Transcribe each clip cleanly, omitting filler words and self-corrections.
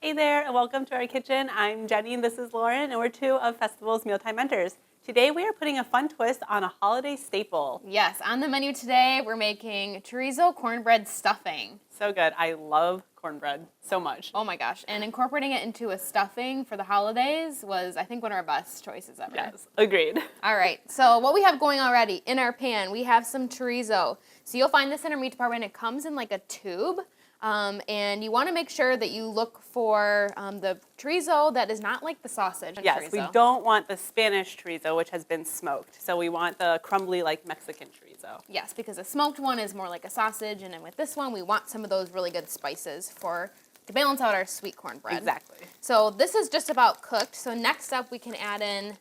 Hey there, and welcome to our kitchen. I'm Jenny, and this is Lauren, and we're two of Festival's Mealtime Mentors. Today we are putting a fun twist on a holiday staple. Yes, on the menu today, we're making chorizo cornbread stuffing. So good. I love cornbread so much. Oh my gosh, and incorporating it into a stuffing for the holidays was, I think, one of our best choices ever. Yes, agreed. All right, so what we have going already in our pan, we have some chorizo. So you'll find this in our meat department. It comes in like a tube. And you want to make sure that you look for the chorizo that is not like the sausage. Yes, chorizo. we don't want the Spanish chorizo, which has been smoked. So we want the crumbly, like Mexican chorizo. Yes, because a smoked one is more like a sausage, and then with this one, we want some of those really good spices to balance out our sweet cornbread. Exactly. So this is just about cooked. So next up, we can add in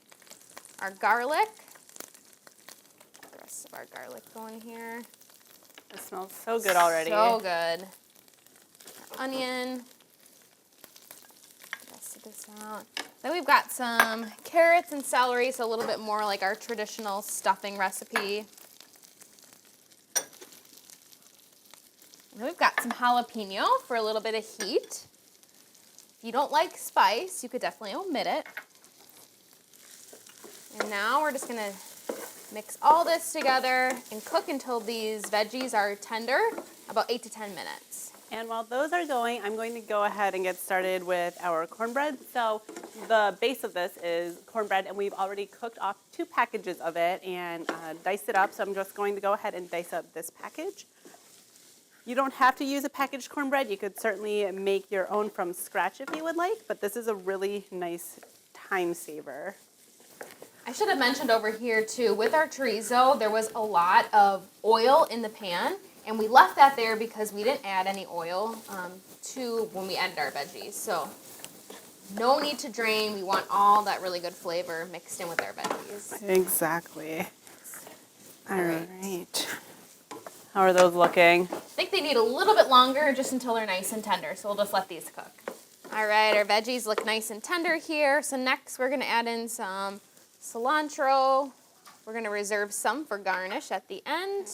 our garlic. Get the rest of our garlic going here. It smells so good already. So good. Onion. Rest this out. Then we've got some carrots and celery, so a little bit more like our traditional stuffing recipe. And then we've got some jalapeno for a little bit of heat. If you don't like spice, you could definitely omit it. And now we're just gonna mix all this together and cook until these veggies are tender, about 8 to 10 minutes. And while those are going, I'm going to go ahead and get started with our cornbread. So the base of this is cornbread, and we've already cooked off 2 packages of it and diced it up. So I'm just going to go ahead and dice up this package. You don't have to use a packaged cornbread. You could certainly make your own from scratch if you would like, but this is a really nice time saver. I should have mentioned over here too, with our chorizo, there was a lot of oil in the pan. And we left that there because we didn't add any oil to when we added our veggies. So no need to drain. We want all that really good flavor mixed in with our veggies. Exactly. All right. How are those looking? I think they need a little bit longer just until they're nice and tender. So we'll just let these cook. All right, our veggies look nice and tender here. So next we're going to add in some cilantro. We're going to reserve some for garnish at the end.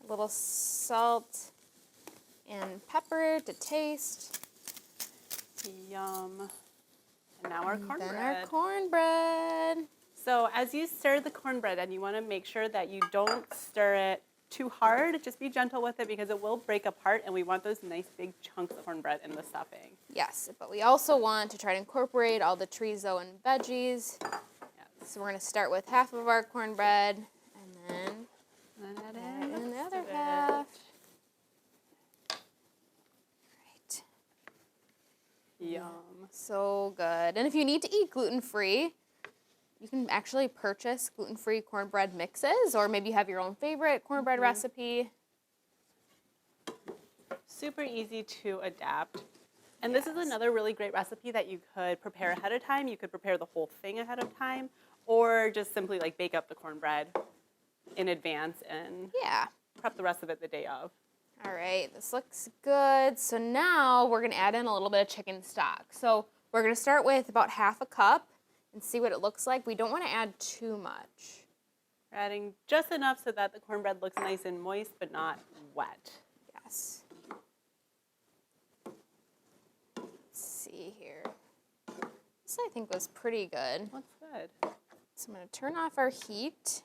A little salt and pepper to taste. Yum. And now our cornbread. Then our cornbread. So as you stir the cornbread, and you want to make sure that you don't stir it too hard, just be gentle with it because it will break apart, and we want those nice big chunks of cornbread in the stuffing. Yes, but we also want to try to incorporate all the chorizo and veggies. Yes. So we're going to start with half of our cornbread, and then add in the other half. Right. Yum. So good. And if you need to eat gluten-free, you can actually purchase gluten-free cornbread mixes, or maybe you have your own favorite cornbread recipe. Super easy to adapt. And this is another really great recipe that you could prepare ahead of time. You could prepare the whole thing ahead of time, or just simply like bake up the cornbread in advance and prep the rest of it the day of. All right, this looks good. So now we're gonna add in a little bit of chicken stock. So we're gonna start with about half a cup and see what it looks like. We don't wanna add too much. We're adding just enough so that the cornbread looks nice and moist, but not wet. Yes. Let's see here. This I think was pretty good. Looks good. So I'm gonna turn off our heat.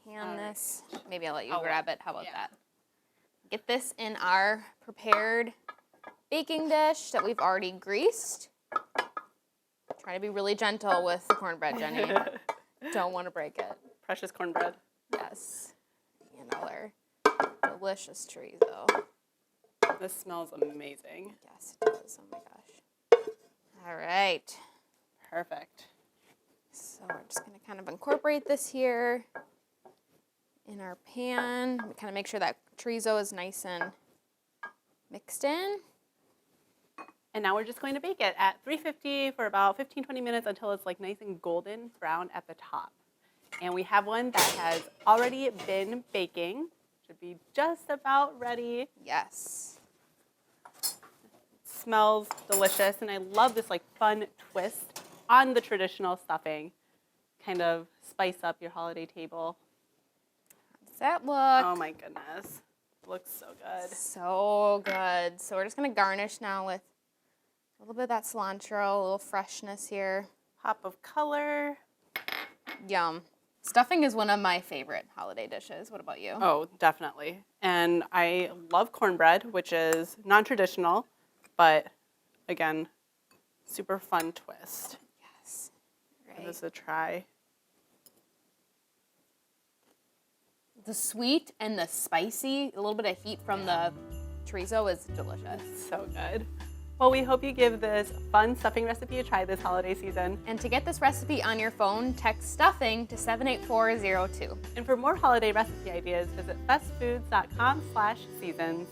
Hand this. Maybe I'll let you grab it. How about that? Get this in our prepared baking dish that we've already greased. Try to be really gentle with the cornbread, Jenny. Don't want to break it. Precious cornbread. Yes. And our delicious chorizo. This smells amazing. Yes, it does. Oh my gosh. All right. Perfect. So we're just going to kind of incorporate this here in our pan. We kind of make sure that chorizo is nice and mixed in. And now we're just going to bake it at 350 for about 15-20 minutes until it's like nice and golden brown at the top. And we have one that has already been baking. Should be just about ready. Yes. Smells delicious, and I love this like fun twist on the traditional stuffing. Kind of spice up your holiday table. How does that look? Oh my goodness. looks so good. So good. So we're just gonna garnish now with a little bit of that cilantro, a little freshness here. Pop of color. Yum. Stuffing is one of my favorite holiday dishes. What about you? Oh, definitely. And I love cornbread, which is non-traditional, but again, super fun twist. Yes. Give Right. this a try. The sweet and the spicy, a little bit of heat from the chorizo is delicious. So good. Well, we hope you give this fun stuffing recipe a try this holiday season. And to get this recipe on your phone, text stuffing to 78402. And for more holiday recipe ideas, visit bestfoods.com/seasons.